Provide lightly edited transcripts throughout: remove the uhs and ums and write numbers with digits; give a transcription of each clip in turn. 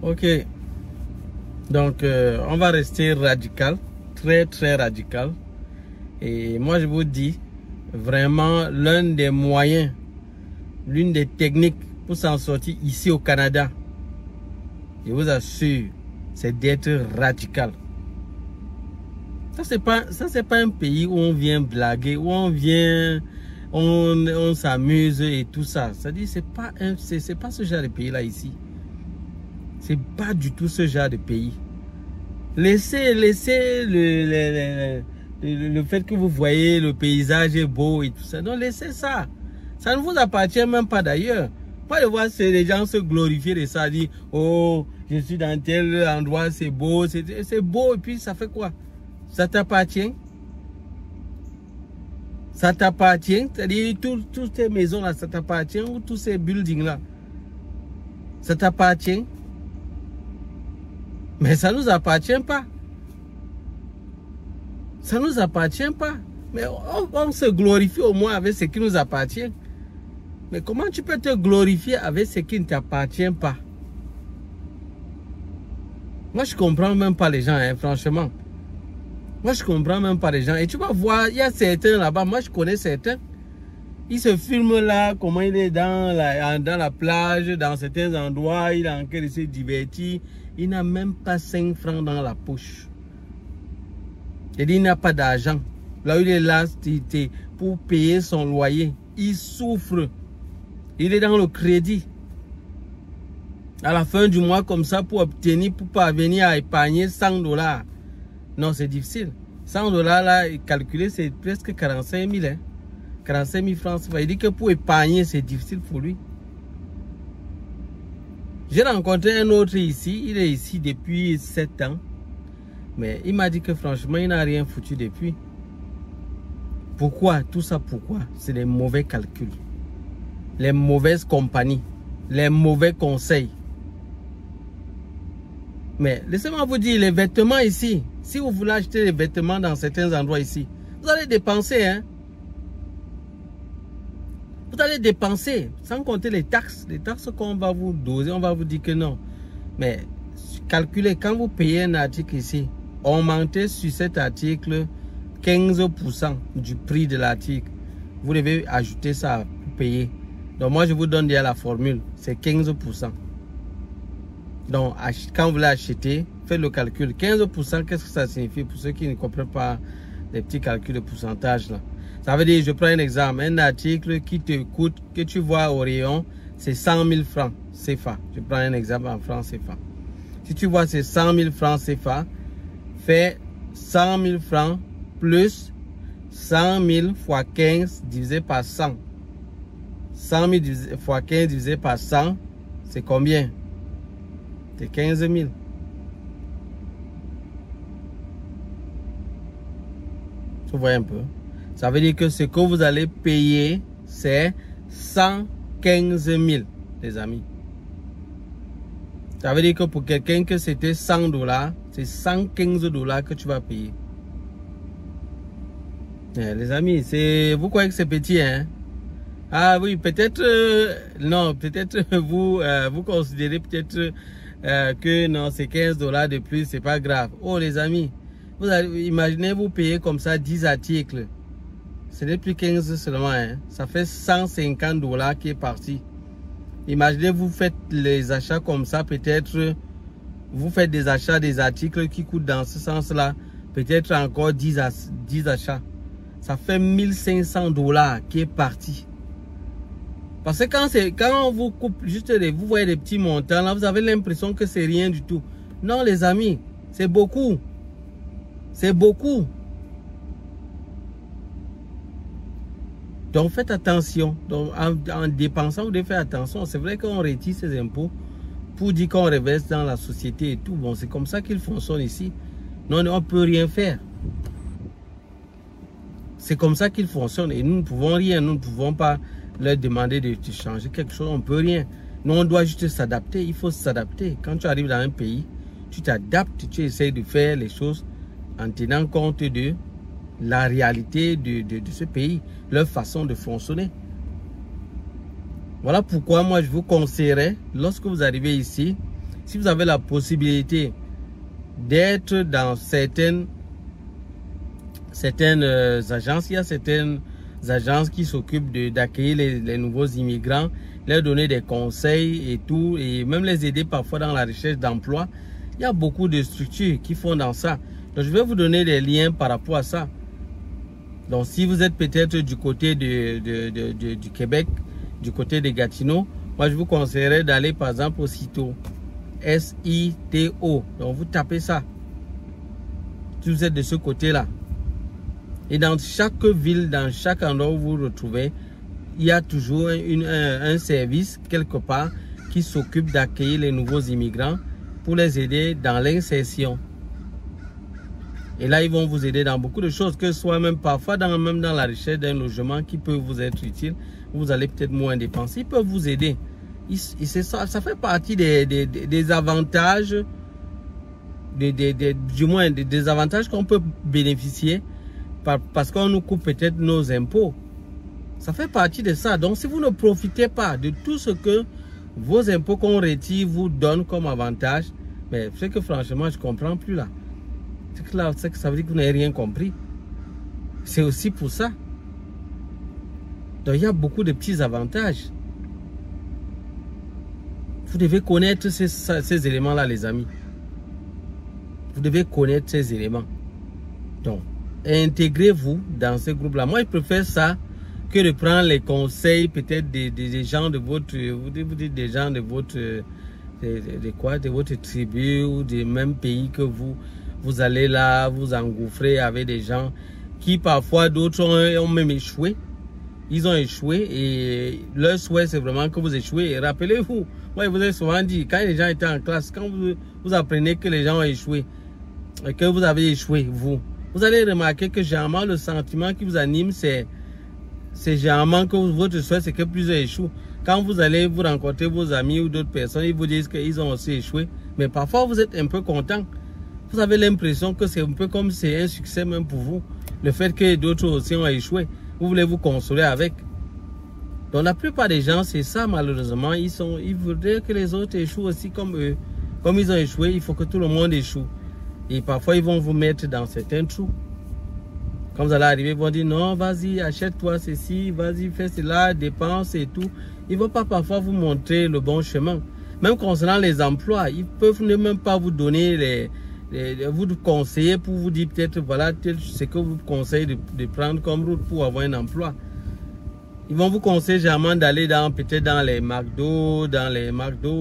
Ok. Donc, on va rester radical, très radical. Et moi, je vous dis, vraiment, l'un des moyens, l'une des techniques pour s'en sortir ici au Canada, je vous assure, c'est d'être radical. Ça, c'est pas un pays où on vient blaguer, où on vient, on s'amuse et tout ça. C'est-à-dire, c'est pas ce genre de pays-là ici. C'est pas du tout ce genre de pays. Laissez le fait que vous voyez le paysage est beau et tout ça. Non, laissez ça. Ça ne vous appartient même pas d'ailleurs. Pas de voir les gens se glorifier de ça, dire oh, je suis dans tel endroit, c'est beau, c'est beau, et puis ça fait quoi? Ça t'appartient? Ça t'appartient? C'est-à-dire toutes ces maisons-là, ça t'appartient, ou tous ces buildings-là? Ça t'appartient? Mais ça ne nous appartient pas. Ça ne nous appartient pas. Mais on se glorifie au moins avec ce qui nous appartient. Mais comment tu peux te glorifier avec ce qui ne t'appartient pas? Moi, je ne comprends même pas les gens, hein, franchement. Moi, je ne comprends même pas les gens. Et tu vas voir, il y a certains là-bas, moi, je connais certains. Ils se filment là, comment il est dans la plage, dans certains endroits, il est en train de se divertir. Il n'a même pas 5 francs dans la poche. Il n'a pas d'argent. Là où il est là, pour payer son loyer. Il souffre. Il est dans le crédit. À la fin du mois, comme ça, pour parvenir à épargner 100 $. Non, c'est difficile. 100 $, là, calculer, c'est presque 45 000. Hein. 45 000 francs. Il dit que pour épargner, c'est difficile pour lui. J'ai rencontré un autre ici. Il est ici depuis 7 ans. Mais il m'a dit que franchement, il n'a rien foutu depuis. Pourquoi? Tout ça, pourquoi? C'est les mauvais calculs. Les mauvaises compagnies. Les mauvais conseils. Mais laissez-moi vous dire, les vêtements ici, si vous voulez acheter des vêtements dans certains endroits ici, vous allez dépenser, hein. Vous allez dépenser, sans compter les taxes qu'on va vous doser, on va vous dire que non. Mais calculez, quand vous payez un article ici, augmentez sur cet article 15% du prix de l'article. Vous devez ajouter ça pour payer. Donc moi, je vous donne déjà la formule, c'est 15%. Donc, quand vous voulez acheter, faites le calcul. 15%, qu'est-ce que ça signifie pour ceux qui ne comprennent pas les petits calculs de pourcentage là? Ça veut dire, je prends un exemple, un article qui te coûte, que tu vois au rayon, c'est 100 000 francs CFA. Je prends un exemple en francs CFA. Si tu vois c'est 100 000 francs CFA, fais 100 000 francs plus 100 000 fois 15 divisé par 100. 100 000 fois 15 divisé par 100, c'est combien? C'est 15 000. Tu vois un peu? Ça veut dire que ce que vous allez payer, c'est 115 000, les amis. Ça veut dire que pour quelqu'un que c'était 100 $, c'est 115 $ que tu vas payer. Les amis, vous croyez que c'est petit, hein? Ah oui, peut-être, non, peut-être vous considérez peut-être que non, c'est 15 $ de plus, c'est pas grave. Oh les amis, imaginez vous payer comme ça 10 articles. Ce n'est plus 15 seulement, hein. Ça fait 150 $ qui est parti. Imaginez vous faites les achats comme ça, peut-être vous faites des achats des articles qui coûtent dans ce sens-là, peut-être encore 10 achats. Ça fait 1500 $ qui est parti. Parce que quand on vous coupe juste vous voyez des petits montants, là vous avez l'impression que c'est rien du tout. Non les amis, c'est beaucoup. C'est beaucoup. Donc faites attention. Donc, en dépensant, vous devez faire attention. C'est vrai qu'on retire ces impôts pour dire qu'on reverse dans la société et tout. Bon, c'est comme ça qu'il fonctionne ici. Non, on ne peut rien faire. C'est comme ça qu'il fonctionne. Et nous ne pouvons rien. Nous ne pouvons pas leur demander de changer quelque chose. On ne peut rien. Nous, on doit juste s'adapter. Il faut s'adapter. Quand tu arrives dans un pays, tu t'adaptes. Tu essaies de faire les choses en tenant compte de la réalité de ce pays, leur façon de fonctionner. Voilà pourquoi moi je vous conseillerais, lorsque vous arrivez ici, si vous avez la possibilité d'être dans certaines agences, il y a certaines agences qui s'occupent d'accueillir les nouveaux immigrants, leur donner des conseils et tout, et même les aider parfois dans la recherche d'emploi. Il y a beaucoup de structures qui font dans ça. Donc, je vais vous donner des liens par rapport à ça. Donc, si vous êtes peut-être du côté du Québec, du côté de Gatineau, moi, je vous conseillerais d'aller, par exemple, au SITO. S-I-T-O. Donc, vous tapez ça. Si vous êtes de ce côté-là. Et dans chaque ville, dans chaque endroit où vous vous retrouvez, il y a toujours un service, quelque part, qui s'occupe d'accueillir les nouveaux immigrants pour les aider dans l'insertion. Et là, ils vont vous aider dans beaucoup de choses, que ce soit même parfois même dans la recherche d'un logement qui peut vous être utile. Vous allez peut-être moins dépenser. Ils peuvent vous aider. Ça fait partie des avantages, du moins des avantages qu'on peut bénéficier parce qu'on nous coupe peut-être nos impôts. Ça fait partie de ça. Donc, si vous ne profitez pas de tout ce que vos impôts qu'on retire vous donnent comme avantage, mais c'est que franchement, je ne comprends plus là. C'est que ça veut dire que vous n'avez rien compris. C'est aussi pour ça. Donc, il y a beaucoup de petits avantages. Vous devez connaître ces éléments-là, les amis. Vous devez connaître ces éléments. Donc, intégrez-vous dans ce groupe-là. Moi, je préfère ça que de prendre les conseils peut-être des gens de votre, vous dites des gens de votre, de votre tribu ou des mêmes pays que vous allez là, vous engouffrer avec des gens qui parfois d'autres ont même échoué. Ils ont échoué et leur souhait c'est vraiment que vous échouez. Et rappelez-vous, moi je vous ai souvent dit, quand les gens étaient en classe, quand vous apprenez que les gens ont échoué, et que vous avez échoué, vous allez remarquer que généralement le sentiment qui vous anime, c'est généralement que votre souhait c'est que plusieurs échouent. Quand vous allez vous rencontrer vos amis ou d'autres personnes, ils vous disent qu'ils ont aussi échoué. Mais parfois vous êtes un peu content. Vous avez l'impression que c'est un peu comme c'est un succès même pour vous. Le fait que d'autres aussi ont échoué. Vous voulez vous consoler avec. Donc la plupart des gens, c'est ça malheureusement. Ils voudraient que les autres échouent aussi comme eux. Comme ils ont échoué, il faut que tout le monde échoue. Et parfois, ils vont vous mettre dans certains trous. Quand vous allez arriver, ils vont dire non, vas-y, achète-toi ceci, vas-y, fais cela, dépense et tout. Ils ne vont pas parfois vous montrer le bon chemin. Même concernant les emplois, ils peuvent ne même pas vous donner vous conseiller pour vous dire peut-être voilà ce que vous conseillez de prendre comme route pour avoir un emploi. Ils vont vous conseiller généralement d'aller peut-être dans les McDo,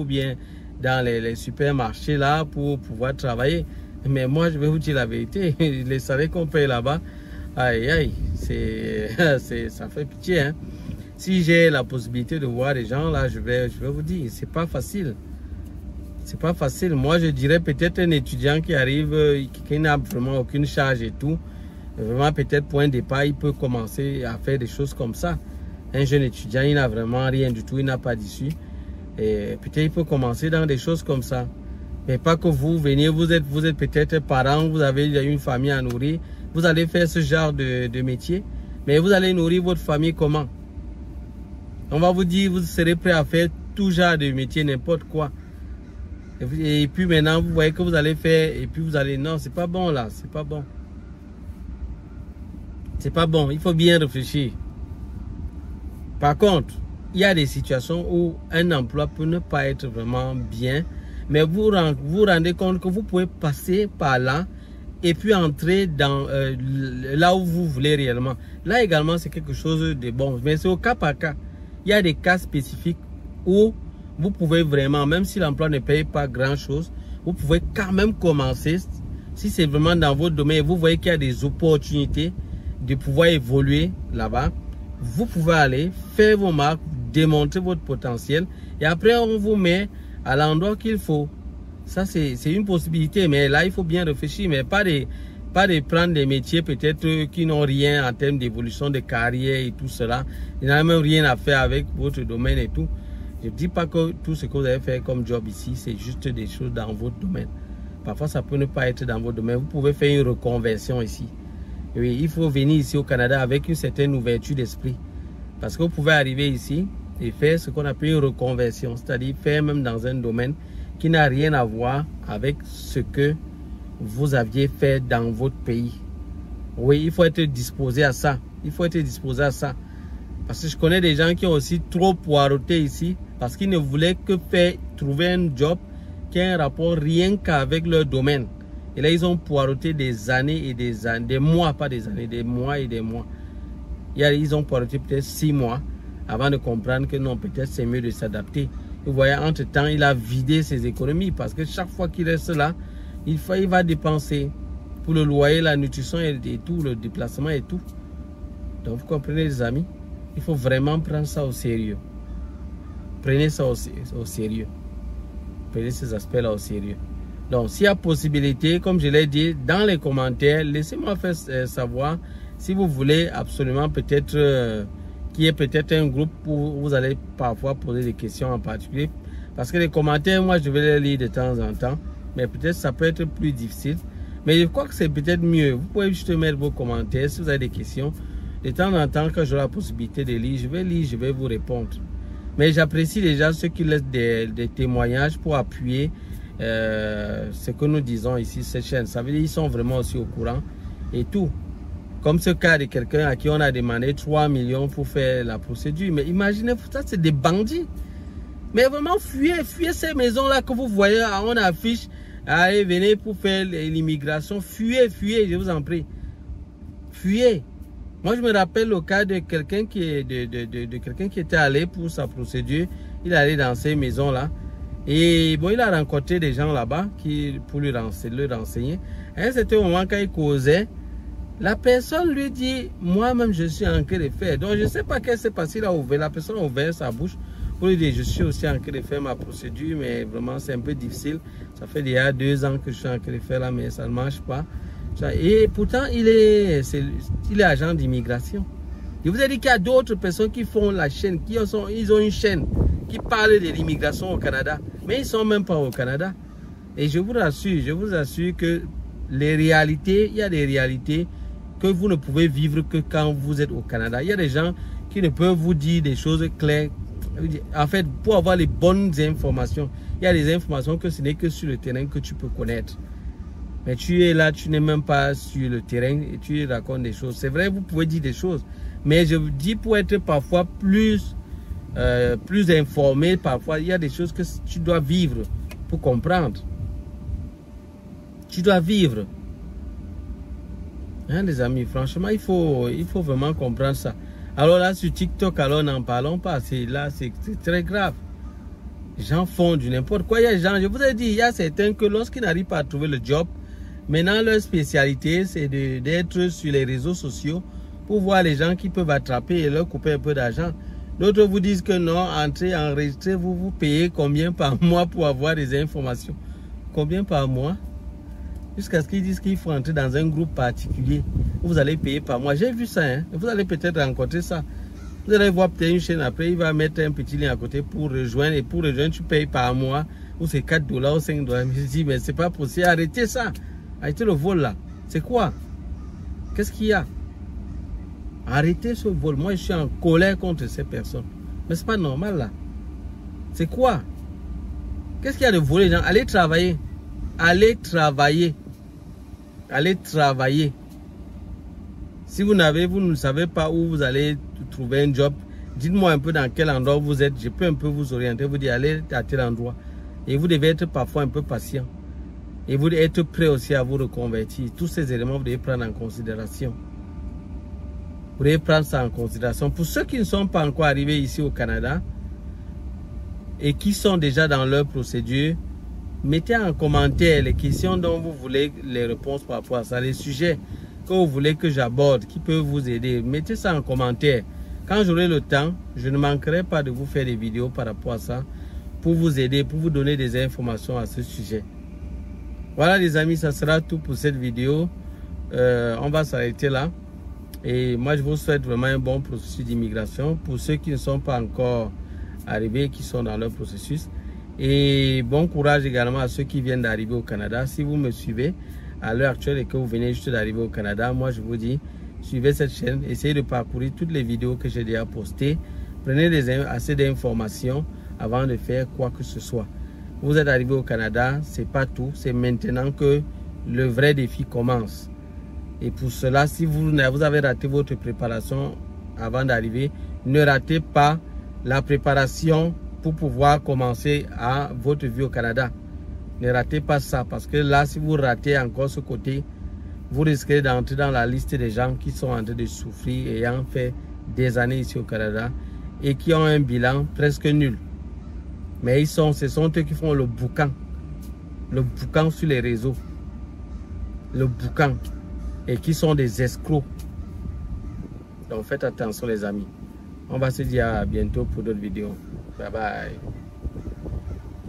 ou bien dans les supermarchés là pour pouvoir travailler. Mais moi je vais vous dire la vérité, les salaires qu'on paye là-bas, aïe aïe, ça fait pitié. Hein? Si j'ai la possibilité de voir des gens là, je vais vous dire, c'est pas facile. C'est pas facile. Moi, je dirais peut-être un étudiant qui arrive, qui n'a vraiment aucune charge et tout. Vraiment, peut-être pour un départ, il peut commencer à faire des choses comme ça. Un jeune étudiant, il n'a vraiment rien du tout, il n'a pas d'issue. Et peut-être il peut commencer dans des choses comme ça. Mais pas que vous venez, vous êtes peut-être parent, vous avez une famille à nourrir. Vous allez faire ce genre de métier. Mais vous allez nourrir votre famille comment? On va vous dire, vous serez prêt à faire tout genre de métier, n'importe quoi. Et puis maintenant, vous voyez que vous allez faire, et puis vous allez, non, c'est pas bon là, c'est pas bon. C'est pas bon, il faut bien réfléchir. Par contre, il y a des situations où un emploi peut ne pas être vraiment bien, mais vous vous rendez compte que vous pouvez passer par là et puis entrer dans là où vous voulez réellement. Là également, c'est quelque chose de bon, mais c'est au cas par cas. Il y a des cas spécifiques où vous pouvez vraiment, même si l'emploi ne paye pas grand-chose, vous pouvez quand même commencer, si c'est vraiment dans votre domaine, vous voyez qu'il y a des opportunités de pouvoir évoluer là-bas, vous pouvez aller faire vos marques, démontrer votre potentiel, et après on vous met à l'endroit qu'il faut. Ça, c'est une possibilité, mais là, il faut bien réfléchir, mais pas de prendre des métiers peut-être qui n'ont rien en termes d'évolution de carrière et tout cela. Il n'a même rien à faire avec votre domaine et tout. Je ne dis pas que tout ce que vous avez fait comme job ici, c'est juste des choses dans votre domaine. Parfois, ça peut ne pas être dans votre domaine. Vous pouvez faire une reconversion ici. Oui, il faut venir ici au Canada avec une certaine ouverture d'esprit. Parce que vous pouvez arriver ici et faire ce qu'on appelle une reconversion. C'est-à-dire faire même dans un domaine qui n'a rien à voir avec ce que vous aviez fait dans votre pays. Oui, il faut être disposé à ça. Il faut être disposé à ça. Parce que je connais des gens qui ont aussi trop poireauté ici parce qu'ils ne voulaient que trouver un job qui a un rapport rien qu'avec leur domaine. Et là, ils ont poireauté des années et des années, des mois, pas des années, des mois et des mois. Ils ont poireauté peut-être 6 mois avant de comprendre que non, peut-être c'est mieux de s'adapter. Vous voyez, entre-temps, il a vidé ses économies parce que chaque fois qu'il reste là, il va dépenser pour le loyer, la nutrition et tout, le déplacement et tout. Donc, vous comprenez, les amis, il faut vraiment prendre ça au sérieux. Prenez ça au sérieux. Prenez ces aspects-là au sérieux. Donc, s'il y a possibilité, comme je l'ai dit, dans les commentaires, laissez-moi faire savoir si vous voulez absolument peut-être qu'il y ait peut-être un groupe où vous allez parfois poser des questions en particulier. Parce que les commentaires, moi, je vais les lire de temps en temps. Mais peut-être ça peut être plus difficile. Mais je crois que c'est peut-être mieux. Vous pouvez juste mettre vos commentaires si vous avez des questions. De temps en temps, quand j'aurai la possibilité de lire, je vais vous répondre. Mais j'apprécie déjà ceux qui laissent des témoignages pour appuyer ce que nous disons ici, cette chaîne. Ça veut dire qu'ils sont vraiment aussi au courant et tout. Comme ce cas de quelqu'un à qui on a demandé 3 millions pour faire la procédure. Mais imaginez, ça c'est des bandits. Mais vraiment, fuyez ces maisons-là que vous voyez, on affiche, allez, venez pour faire l'immigration. Fuyez, je vous en prie. Fuyez. Moi, je me rappelle le cas de quelqu'un qui était allé pour sa procédure. Il est allé dans ces maisons-là. Et bon, il a rencontré des gens là-bas pour le renseigner. À un certain moment, quand il causait, la personne lui dit, moi-même, je suis en train de faire. Donc, je ne sais pas ce qui s'est passé. La personne a ouvert sa bouche pour lui dire, je suis aussi en train de faire ma procédure, mais vraiment, c'est un peu difficile. Ça fait déjà 2 ans que je suis en train de faire là, mais ça ne marche pas. Et pourtant, il est agent d'immigration. Je vous ai dit qu'il y a d'autres personnes qui font la chaîne, ils ont une chaîne qui parle de l'immigration au Canada. Mais ils ne sont même pas au Canada. Et je vous assure que les réalités, il y a des réalités que vous ne pouvez vivre que quand vous êtes au Canada. Il y a des gens qui ne peuvent vous dire des choses claires. En fait, pour avoir les bonnes informations, il y a des informations que ce n'est que sur le terrain que tu peux connaître. Mais tu es là, tu n'es même pas sur le terrain et tu racontes des choses. C'est vrai, vous pouvez dire des choses. Mais je vous dis pour être parfois plus informé, parfois il y a des choses que tu dois vivre pour comprendre. Tu dois vivre. Hein, les amis, franchement, il faut vraiment comprendre ça. Alors là, sur TikTok, alors n'en parlons pas. Là, c'est très grave. Les gens font du n'importe quoi. Il y a des gens, je vous ai dit, il y a certains que lorsqu'ils n'arrivent pas à trouver le job, maintenant leur spécialité, c'est d'être sur les réseaux sociaux pour voir les gens qui peuvent attraper et leur couper un peu d'argent. D'autres vous disent que non, entrez, enregistrez, vous payez combien par mois pour avoir des informations. Combien par mois? Jusqu'à ce qu'ils disent qu'il faut entrer dans un groupe particulier. Vous allez payer par mois. J'ai vu ça. Hein? Vous allez peut-être rencontrer ça. Vous allez voir peut-être une chaîne après. Il va mettre un petit lien à côté pour rejoindre. Et pour rejoindre, tu payes par mois. Ou c'est 4 $ ou 5 $. Je me dis, mais c'est pas possible. Arrêtez ça. Arrêtez le vol là. C'est quoi? Qu'est-ce qu'il y a? Arrêtez ce vol. Moi, je suis en colère contre ces personnes. Mais c'est pas normal là. C'est quoi? Qu'est-ce qu'il y a de voler les gens? Allez travailler. Allez travailler. Allez travailler. Si vous ne savez pas où vous allez trouver un job, dites-moi un peu dans quel endroit vous êtes. Je peux un peu vous orienter, vous dire allez à tel endroit. Et vous devez être parfois un peu patient. Et vous devez être prêt aussi à vous reconvertir. Tous ces éléments, vous devez prendre en considération. Vous devez prendre ça en considération. Pour ceux qui ne sont pas encore arrivés ici au Canada et qui sont déjà dans leur procédure, mettez en commentaire les questions dont vous voulez les réponses par rapport à ça, les sujets que vous voulez que j'aborde, qui peuvent vous aider. Mettez ça en commentaire. Quand j'aurai le temps, je ne manquerai pas de vous faire des vidéos par rapport à ça pour vous aider, pour vous donner des informations à ce sujet. Voilà les amis, ça sera tout pour cette vidéo. On va s'arrêter là. Et moi, je vous souhaite vraiment un bon processus d'immigration pour ceux qui ne sont pas encore arrivés, qui sont dans leur processus. Et bon courage également à ceux qui viennent d'arriver au Canada. Si vous me suivez à l'heure actuelle et que vous venez juste d'arriver au Canada, moi je vous dis, suivez cette chaîne, essayez de parcourir toutes les vidéos que j'ai déjà postées. Prenez assez d'informations avant de faire quoi que ce soit. vous êtes arrivé au Canada, c'est pas tout. C'est maintenant que le vrai défi commence. Et pour cela, si vous avez raté votre préparation avant d'arriver, ne ratez pas la préparation pour pouvoir commencer à votre vie au Canada. Ne ratez pas ça, parce que là, si vous ratez encore ce côté, vous risquez d'entrer dans la liste des gens qui sont en train de souffrir, ayant fait des années ici au Canada et qui ont un bilan presque nul. Mais ce sont eux qui font le boucan sur les réseaux, le boucan, et qui sont des escrocs. Donc faites attention les amis. On va se dire à bientôt pour d'autres vidéos. Bye bye.